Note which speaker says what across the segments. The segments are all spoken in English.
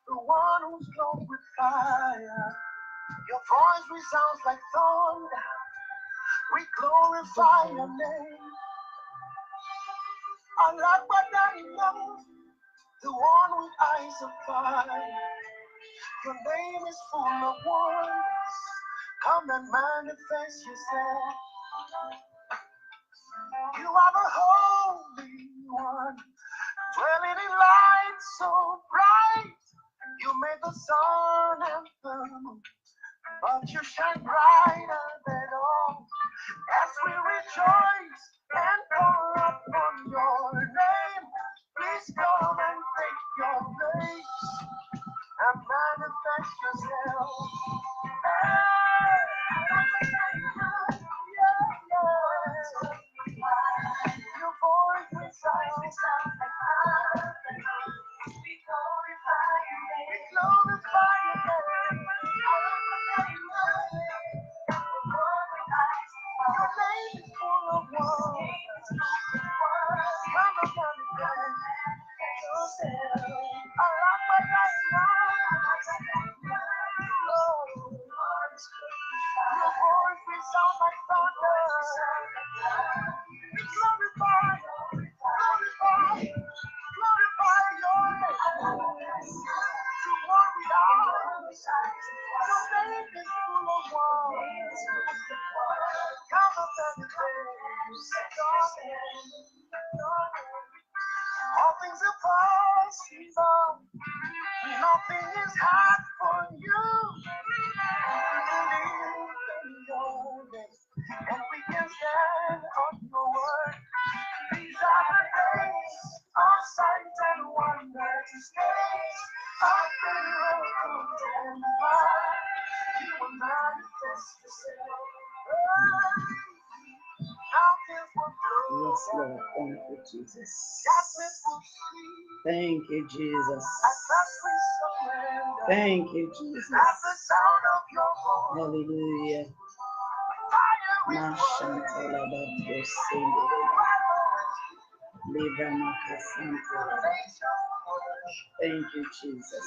Speaker 1: The one who's clothed with fire. Your voice resounds like thunder. We glorify your name. Alagbadaina, the one with eyes of fire. Your name is full of wonders. Come and manifest yourself. You are the Holy One, dwelling in light so bright. You made the sun and the moon, but you shine brighter than all. As we rejoice and call upon your name, please come and take your place and manifest yourself. Your voice resounds like fire. We glorify your name. We glorify your name. Your name is full of wonders. Come upon the ground. Yourself. Your voice resounds like thunder. We glorify your name. To walk without us. Your name is full of wonders. Come upon the ground. All things are possible. Nothing is hard for you. Believe in your name, and we can stand on your word. These are the days of signs and wonders. Days of miracles and power. You will manifest yourself.
Speaker 2: Yes, Lord. Thank you, Jesus. Thank you, Jesus. Thank you, Jesus. Hallelujah. Thank you, Jesus.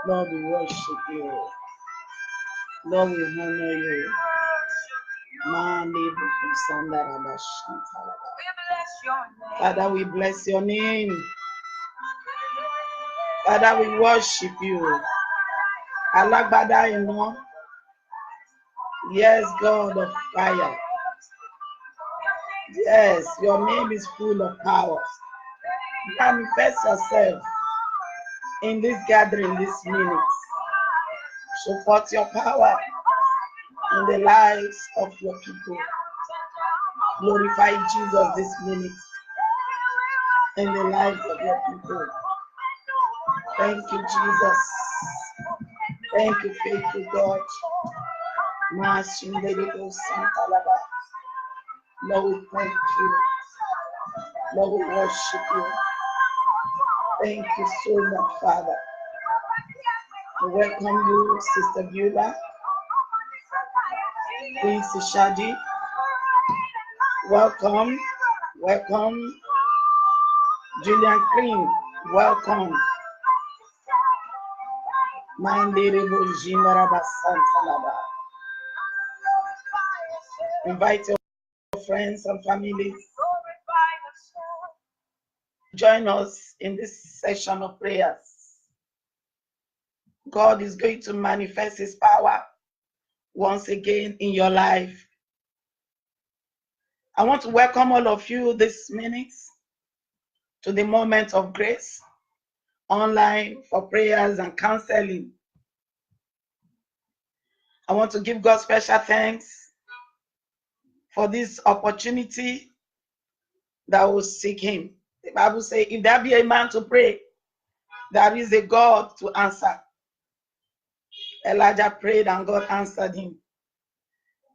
Speaker 2: Lord, we worship you. Lord, we honor you. Father, we bless your name. Father, we worship you. Alagbada ino. Yes, God of fire. Yes, your name is full of power. Manifest yourself in this gathering this minute. Support your power in the lives of your people. Glorify Jesus this minute in the lives of your people. Thank you, Jesus. Thank you, faithful God. Lord, we thank you. Lord, we worship you. Thank you so much, Father. We welcome you, Sister Beulah. Queen Shadi. Welcome. Welcome. Julian Green. Welcome. Invite your friends and families. Join us in this session of prayers. God is going to manifest his power once again in your life. I want to welcome all of you this minute to the moment of grace online for prayers and counseling. I want to give God special thanks for this opportunity that will seek him. The Bible says, if there be a man to pray, there is a God to answer. Elijah prayed and God answered him.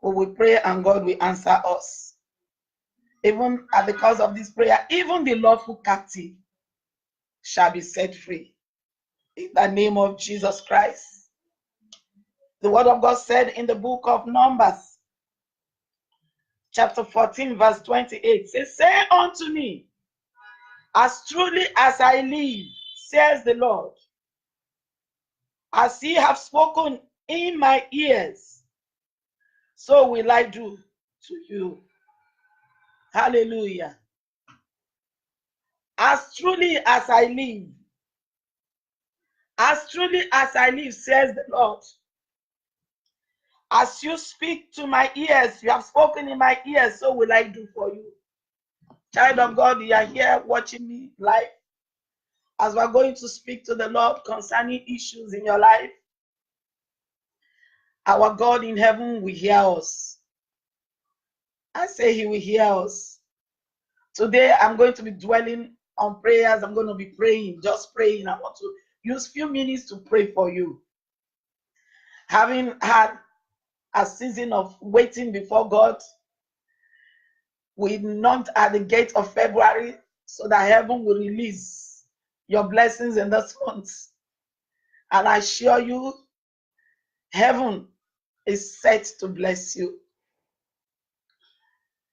Speaker 2: We will pray and God will answer us. Even because of this prayer, even the lawful captive shall be set free. In the name of Jesus Christ. The word of God said in the book of Numbers, chapter 14, verse 28, says, say unto me, as truly as I live, says the Lord, as ye have spoken in my ears, so will I do to you. Hallelujah. As truly as I live, says the Lord, as you speak to my ears, you have spoken in my ears, so will I do for you. Child of God, you are here watching me live as we're going to speak to the Lord concerning issues in your life. Our God in heaven will hear us. I say he will hear us. Today, I'm going to be dwelling on prayers. I'm going to be praying, just praying. I want to use a few minutes to pray for you. Having had a season of waiting before God, we knocked at the gate of February so that heaven will release your blessings in this month. And I assure you, heaven is set to bless you.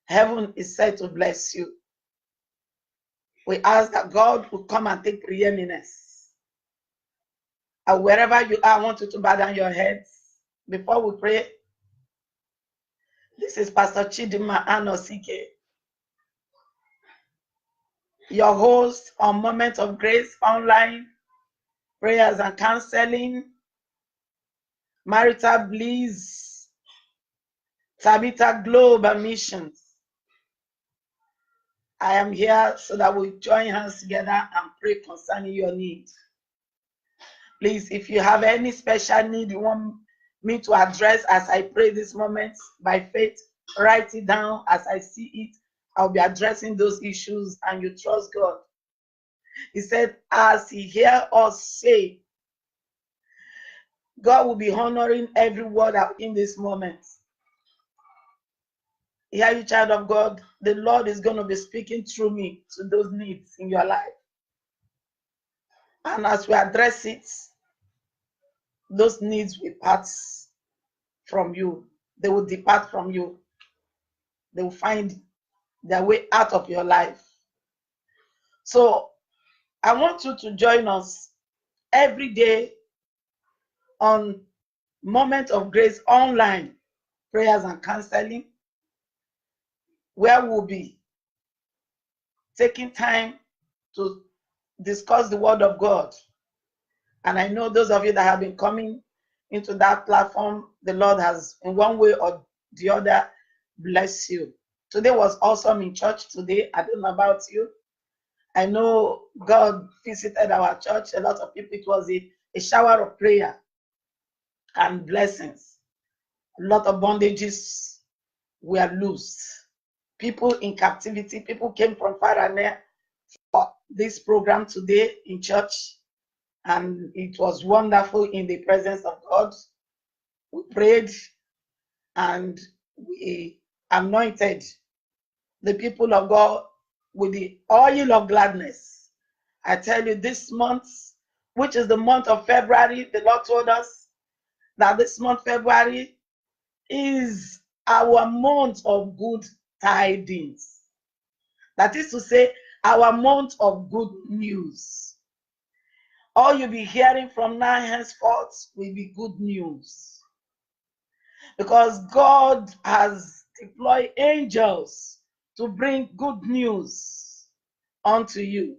Speaker 2: Heaven is set to bless you. We ask that God will come and take preeminence. And wherever you are, I want you to bow down your heads before we pray. This is Pastor Chidima Anosike, your host on Moment of Grace Online, Prayers and Counseling, Marital Bliss, Tabitha Global Missions. I am here so that we join hands together and pray concerning your needs. Please, if you have any special need you want me to address as I pray this moment by faith, write it down as I see it. I'll be addressing those issues and you trust God. He said, as he hear us say, God will be honoring every word in this moment. Hear you, child of God, the Lord is going to be speaking through me to those needs in your life. And as we address it, those needs will pass from you. They will depart from you. They will find their way out of your life. So I want you to join us every day on Moment of Grace Online, Prayers and Counseling, where we'll be taking time to discuss the Word of God. And I know those of you that have been coming into that platform, the Lord has, in one way or the other, blessed you. Today was awesome in church today. I don't know about you. I know God visited our church. A lot of people, it was a shower of prayer and blessings. A lot of bondages were loosed. People in captivity, people came from far and near for this program today in church. And it was wonderful in the presence of God. We prayed and we anointed the people of God with the oil of gladness. I tell you, this month, which is the month of February, the Lord told us that this month, February, is our month of good tidings. That is to say, our month of good news. All you'll be hearing from now henceforth will be good news. Because God has deployed angels to bring good news unto you.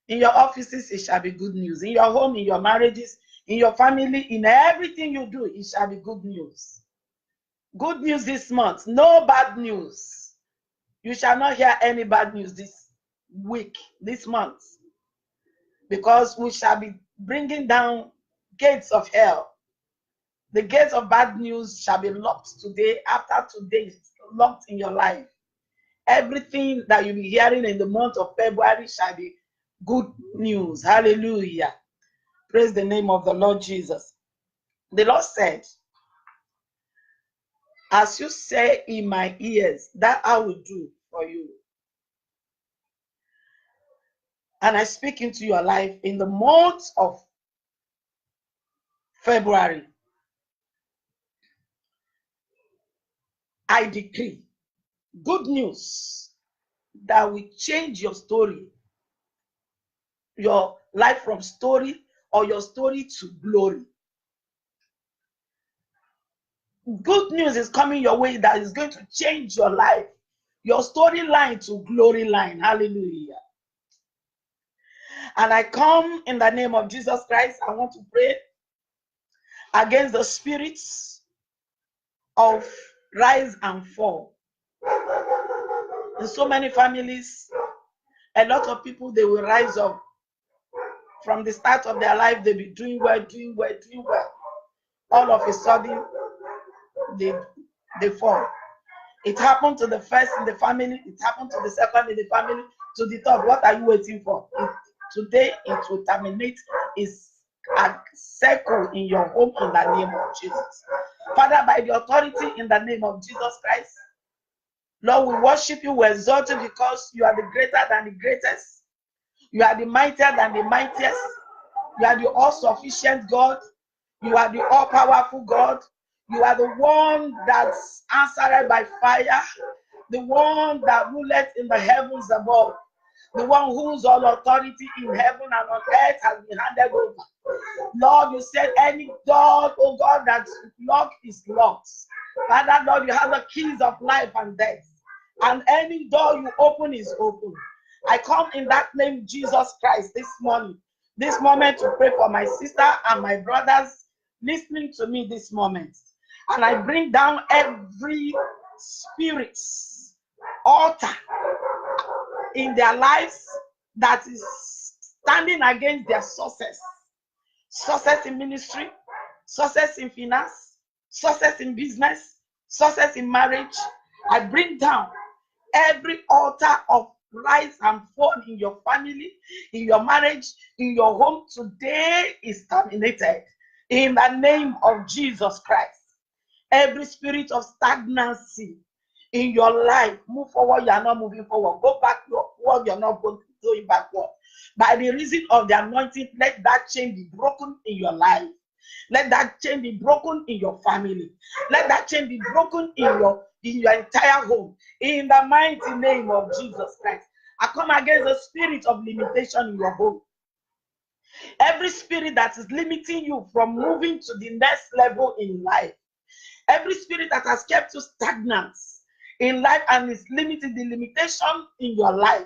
Speaker 2: In your offices, it shall be good news. In your home, in your marriages, in your family, in everything you do, it shall be good news. Good news this month. No bad news. You shall not hear any bad news this week, this month. Because we shall be bringing down gates of hell. The gates of bad news shall be locked today. After today, it's locked in your life. Everything that you'll be hearing in the month of February shall be good news. Hallelujah. Praise the name of the Lord Jesus. The Lord said, as you say in my ears, that I will do for you. And I speak into your life in the month of February. I decree good news that will change your story, your life from story or your story to glory. Good news is coming your way that is going to change your life, your storyline to glory line. Hallelujah. And I come in the name of Jesus Christ. I want to pray against the spirits of rise and fall. In so many families, a lot of people, they will rise up. From the start of their life, they'll be doing well, doing well, doing well. All of a sudden, they fall. It happened to the first in the family. It happened to the second in the family. To the third. What are you waiting for? Today, it will terminate. Is a circle in your home in the name of Jesus. Father, by the authority in the name of Jesus Christ, Lord, we worship you, we exalt you because you are the greater than the greatest. You are the mightier than the mightiest. You are the all-sufficient God. You are the all-powerful God. You are the one that's answered by fire, the one that ruleth in the heavens above, the one whose all authority in heaven and on earth has been handed over. Lord, you said any door, oh God, that's locked is locked. Father, Lord, you have the keys of life and death. And any door you open is open. I come in that name, Jesus Christ, this morning, this moment to pray for my sister and my brothers listening to me this moment. And I bring down every spirit, altar in their lives that is standing against their success. Success in ministry, success in finance, success in business, success in marriage. I bring down every altar of rise and fall in your family, in your marriage, in your home. Today is terminated in the name of Jesus Christ. Every spirit of stagnancy in your life, move forward, you are not moving forward. Go backward, you are not going backward. By the reason of the anointing, let that chain be broken in your life. Let that chain be broken in your family. Let that chain be broken in your entire home. In the mighty name of Jesus Christ. I come against the spirit of limitation in your home. Every spirit that is limiting you from moving to the next level in life. Every spirit that has kept you stagnant in life and is limiting the limitation in your life.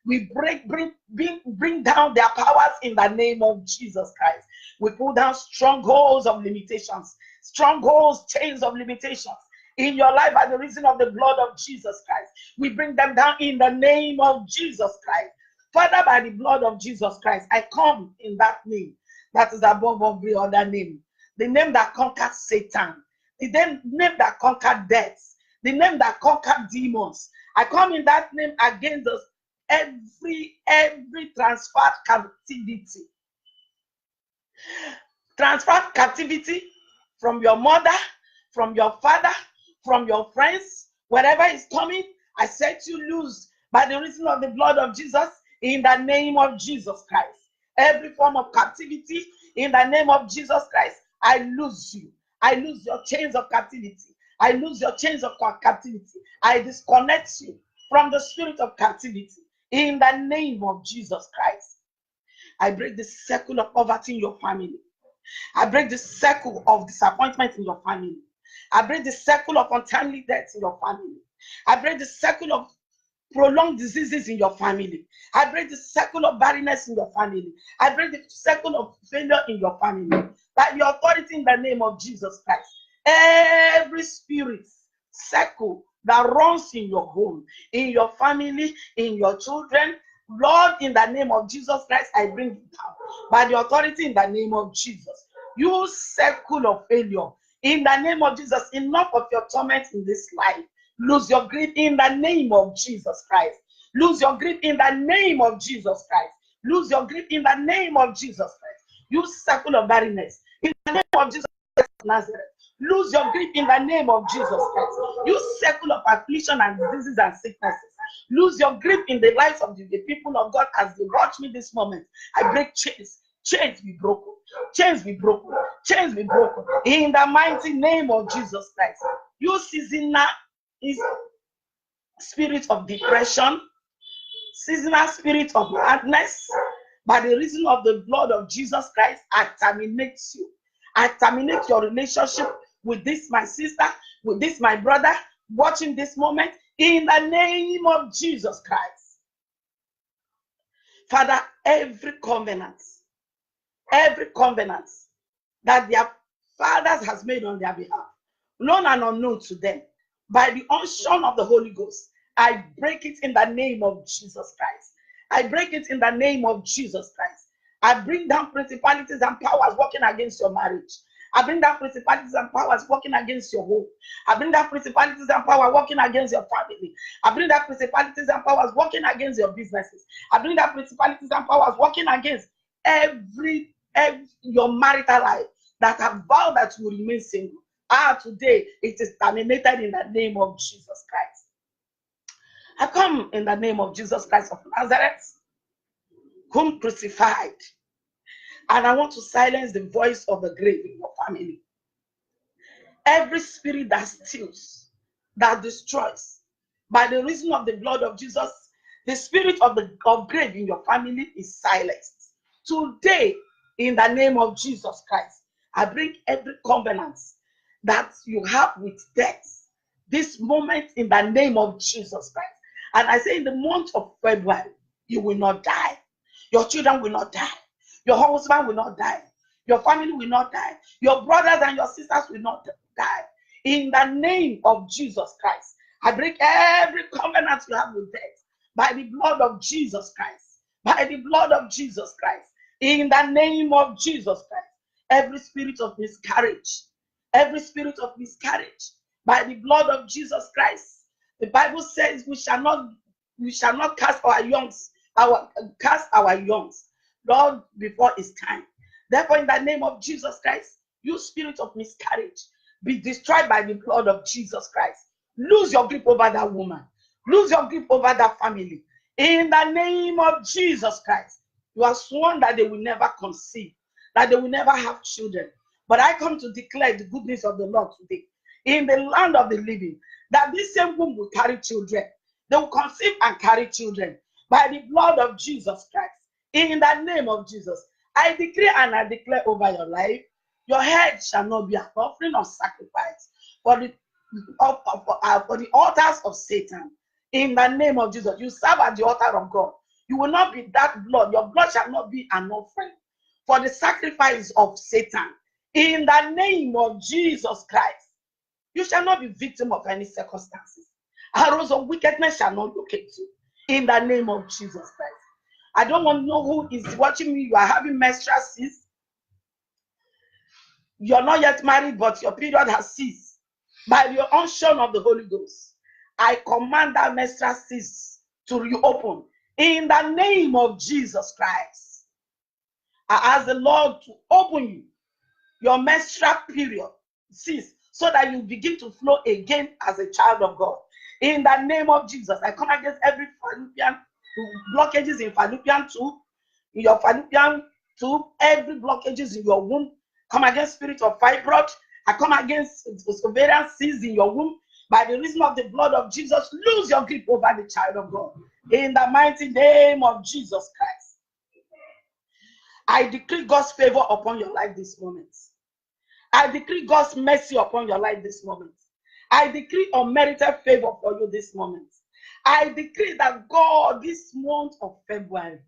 Speaker 2: We bring down their powers in the name of Jesus Christ. We pull down strongholds of limitations, strongholds, chains of limitations in your life by the reason of the blood of Jesus Christ. We bring them down in the name of Jesus Christ. Father, by the blood of Jesus Christ, I come in that name that is above every other name. The name that conquered Satan, the name that conquered death, the name that conquered demons. I come in that name against us. Every transferred captivity. Transferred captivity from your mother, from your father, from your friends, wherever is coming, I set you loose by the reason of the blood of Jesus in the name of Jesus Christ. Every form of captivity in the name of Jesus Christ, I lose you. I lose your chains of captivity. I lose your chains of captivity. I disconnect you from the spirit of captivity. In the name of Jesus Christ, I break the circle of poverty in your family. I break the circle of disappointment in your family. I break the circle of untimely death in your family. I break the circle of prolonged diseases in your family. I break the circle of barrenness in your family. I break the circle of failure in your family. By the authority in the name of Jesus Christ, every spirit circle that runs in your home, in your family, in your children, Lord, in the name of Jesus Christ, I bring it down. By the authority in the name of Jesus, you circle of failure, in the name of Jesus, enough of your torment in this life. Lose your grip in the name of Jesus Christ. Lose your grip in the name of Jesus Christ. Lose your grip in the name of Jesus Christ. You circle of barrenness, in the name of Jesus Nazareth, lose your grip in the name of Jesus Christ. You circle of affliction and diseases and sicknesses, lose your grip in the lives of the people of God as they watch me this moment. I break chains. Chains be broken. Chains be broken. Chains be broken. In the mighty name of Jesus Christ. You seasonal is spirit of depression, seasonal spirit of madness, by the reason of the blood of Jesus Christ, I terminate you. I terminate your relationship with this my sister, with this my brother, watching this moment, in the name of Jesus Christ. Father, every covenant that their fathers has made on their behalf, known and unknown to them, by the unction of the Holy Ghost, I break it in the name of Jesus Christ. I break it in the name of Jesus Christ. I bring down principalities and powers working against your marriage. I bring down principalities and powers working against your home. I bring down principalities and powers working against your family. I bring down principalities and powers working against your businesses. I bring down principalities and powers working against every your marital life that have vowed that you will remain single. Today it is terminated in the name of Jesus Christ. I come in the name of Jesus Christ of Nazareth, whom crucified. And I want to silence the voice of the grave in your family. Every spirit that steals, that destroys, by the reason of the blood of Jesus, the spirit of grave in your family is silenced. Today, in the name of Jesus Christ, I bring every covenant that you have with death this moment in the name of Jesus Christ. And I say in the month of February, you will not die. Your children will not die. Your husband will not die. Your family will not die. Your brothers and your sisters will not die. In the name of Jesus Christ, I break every covenant you have with death by the blood of Jesus Christ. By the blood of Jesus Christ. In the name of Jesus Christ. Every spirit of miscarriage. Every spirit of miscarriage. By the blood of Jesus Christ. The Bible says we shall not cast our youngs, Lord, before it's time. Therefore, in the name of Jesus Christ, you spirit of miscarriage, be destroyed by the blood of Jesus Christ. Lose your grip over that woman. Lose your grip over that family. In the name of Jesus Christ, you are sworn that they will never conceive, that they will never have children. But I come to declare the goodness of the Lord today. In the land of the living, that this same womb will carry children. They will conceive and carry children by the blood of Jesus Christ. In the name of Jesus, I decree and I declare over your life, your head shall not be an offering of sacrifice for the altars of Satan. In the name of Jesus, you serve at the altar of God. You will not be that blood. Your blood shall not be an offering for the sacrifice of Satan. In the name of Jesus Christ, you shall not be victim of any circumstances. Arrows of wickedness shall not locate you. In the name of Jesus Christ. I don't want to know who is watching me. You are having menstrual cysts. You're not yet married, but your period has ceased. By the unction of the Holy Ghost, I command that menstrual cysts to reopen. In the name of Jesus Christ. I ask the Lord to open you, your menstrual period cease, so that you begin to flow again as a child of God. In the name of Jesus, I come against every fallopian blockages in fallopian tube, in your fallopian tube, every blockages in your womb. Come against spirit of fibroid. I come against ovarian cysts in your womb. By the reason of the blood of Jesus, lose your grip over the child of God. In the mighty name of Jesus Christ. I decree God's favor upon your life this moment. I decree God's mercy upon your life this moment. I decree unmerited favor for you this moment. I decree that God, this month of February,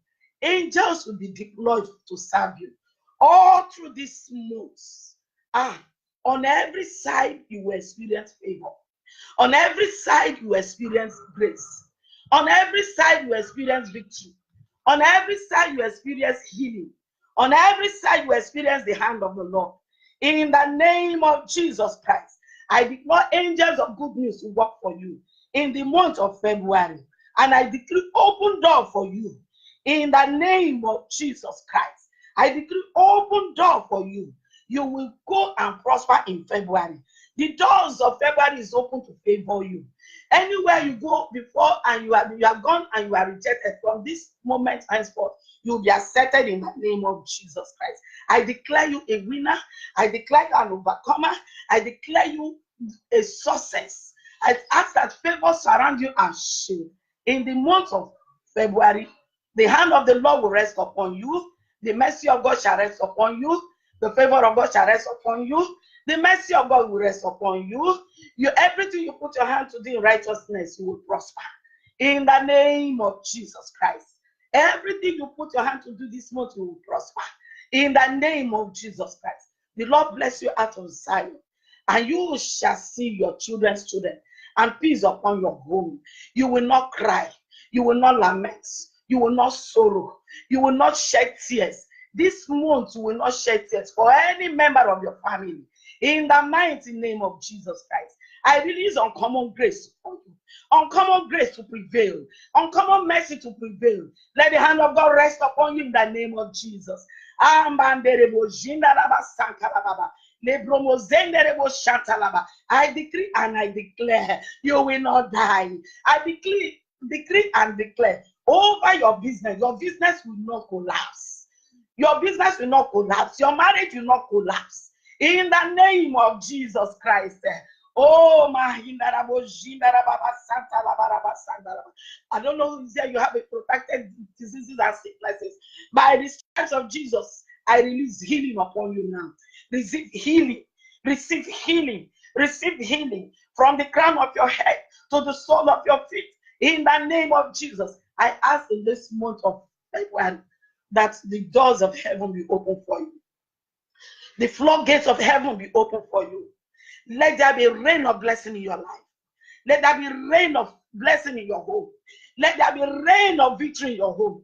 Speaker 2: angels will be deployed to serve you. All through this month, on every side you will experience favor. On every side you will experience grace. On every side you will experience victory. On every side you will experience healing. On every side you will experience the hand of the Lord. In the name of Jesus Christ, I declare angels of good news to work for you in the month of February. And I decree open door for you in the name of Jesus Christ. I decree open door for you. You will go and prosper in February. The doors of February is open to favor you. Anywhere you go before and you have gone and you are rejected, from this moment henceforth, you will be accepted in the name of Jesus Christ. I declare you a winner. I declare you an overcomer. I declare you a success. I ask that favor surround you and shield. In the month of February, the hand of the Lord will rest upon you. The mercy of God shall rest upon you. The favor of God shall rest upon you. The mercy of God will rest upon you. Everything you put your hand to do in righteousness, you will prosper. In the name of Jesus Christ. Everything you put your hand to do this month, you will prosper. In the name of Jesus Christ. The Lord bless you out of Zion. And you shall see your children's children. And peace upon your home. You will not cry. You will not lament. You will not sorrow. You will not shed tears. This month you will not shed tears for any member of your family. In the mighty name of Jesus Christ, I release uncommon grace for you. Uncommon grace to prevail. Uncommon mercy to prevail. Let the hand of God rest upon you in the name of Jesus. I decree and I declare you will not die. I decree and declare over your business. Your business will not collapse. Your business will not collapse. Your marriage will not collapse. In the name of Jesus Christ. Oh, I don't know who is here. You have a protected diseases and sicknesses. By the stripes of Jesus, I release healing upon you now. Receive healing. Receive healing. Receive healing from the crown of your head to the sole of your feet. In the name of Jesus, I ask in this month of February that the doors of heaven be open for you. The floodgates of heaven be open for you. Let there be a rain of blessing in your life. Let there be rain of blessing in your home. Let there be rain of victory in your home.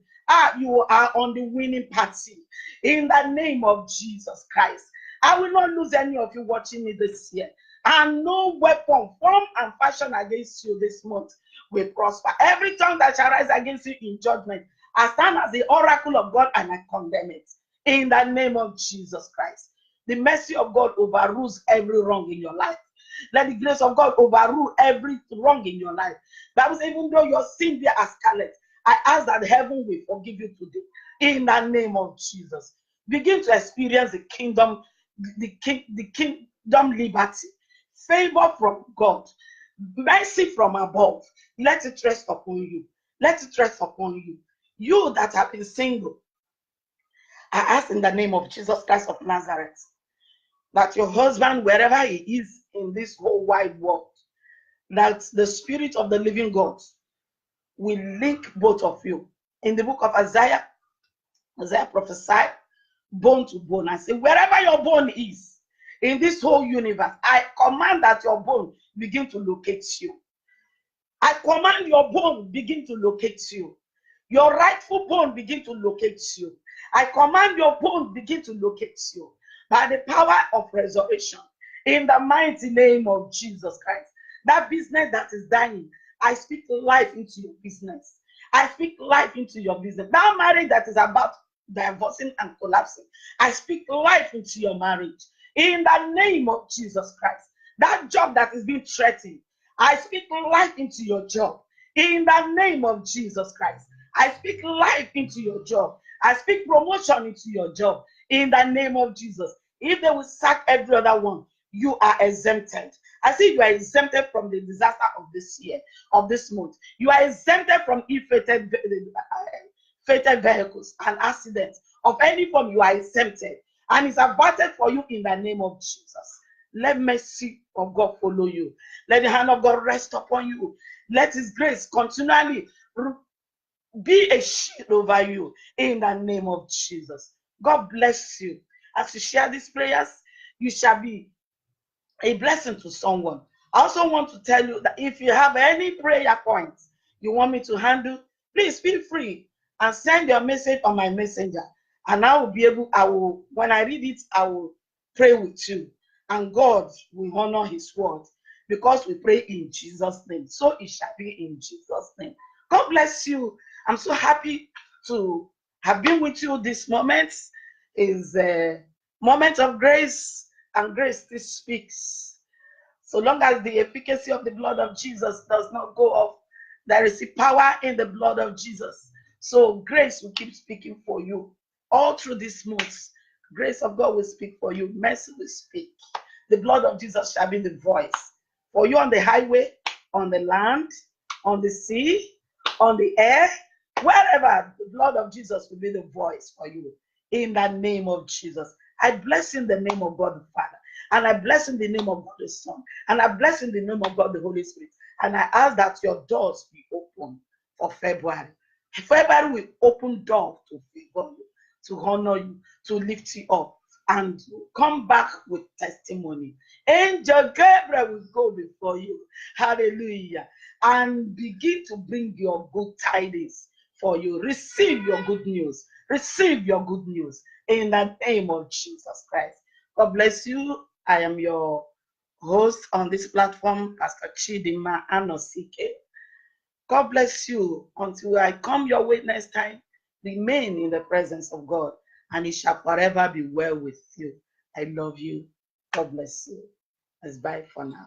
Speaker 2: You are on the winning party. In the name of Jesus Christ. I will not lose any of you watching me this year. And no weapon formed and fashioned against you this month will prosper. Every tongue that shall rise against you in judgment, I stand as the oracle of God and I condemn it. In the name of Jesus Christ. The mercy of God overrules every wrong in your life. Let the grace of God overrule every wrong in your life. That means even though your sin be as scarlet, I ask that heaven will forgive you today. In the name of Jesus. Begin to experience the kingdom liberty. Favor from God. Mercy from above. Let it rest upon you. Let it rest upon you. You that have been single, I ask in the name of Jesus Christ of Nazareth, that your husband, wherever he is in this whole wide world, that the Spirit of the living God will link both of you. In the book of Isaiah prophesied bone to bone. I say, wherever your bone is in this whole universe, I command that your bone begin to locate you. I command your bone begin to locate you. Your rightful bone begin to locate you. I command your bone begin to locate you by the power of resurrection. In the mighty name of Jesus Christ. That business that is dying, I speak life into your business. I speak life into your business. That marriage that is about divorcing and collapsing, I speak life into your marriage. In the name of Jesus Christ. That job that is being threatened, I speak life into your job. In the name of Jesus Christ. I speak life into your job. I speak promotion into your job. In the name of Jesus. If they will sack every other one, you are exempted. I say you are exempted from the disaster of this year, of this month. You are exempted from fated vehicles and accidents of any form. You are exempted. And it's averted for you in the name of Jesus. Let mercy of God follow you. Let the hand of God rest upon you. Let his grace continually be a shield over you in the name of Jesus. God bless you. As you share these prayers, you shall be a blessing to someone. I also want to tell you that if you have any prayer points you want me to handle, please feel free and send your message on my messenger. And I will be able, when I read it, I will pray with you. And God will honor his word because we pray in Jesus' name. So it shall be in Jesus' name. God bless you. I'm so happy to have been with you this moment. Moment of grace, and grace still speaks. So long as the efficacy of the blood of Jesus does not go off, there is a power in the blood of Jesus. So grace will keep speaking for you. All through this month, grace of God will speak for you. Mercy will speak. The blood of Jesus shall be the voice for you on the highway, on the land, on the sea, on the air, wherever. The blood of Jesus will be the voice for you. In the name of Jesus, I bless in the name of God the Father, and I bless in the name of God the Son, and I bless in the name of God the Holy Spirit. And I ask that your doors be open for February. February will open doors to favor you, to honor you, to lift you up, and come back with testimony. Angel Gabriel will go before you. Hallelujah. And begin to bring your good tidings for you. Receive your good news. Receive your good news in the name of Jesus Christ. God bless you. I am your host on this platform, Pastor Chidima Anosike. God bless you. Until I come your way next time, remain in the presence of God, and it shall forever be well with you. I love you. God bless you. Let's bye for now.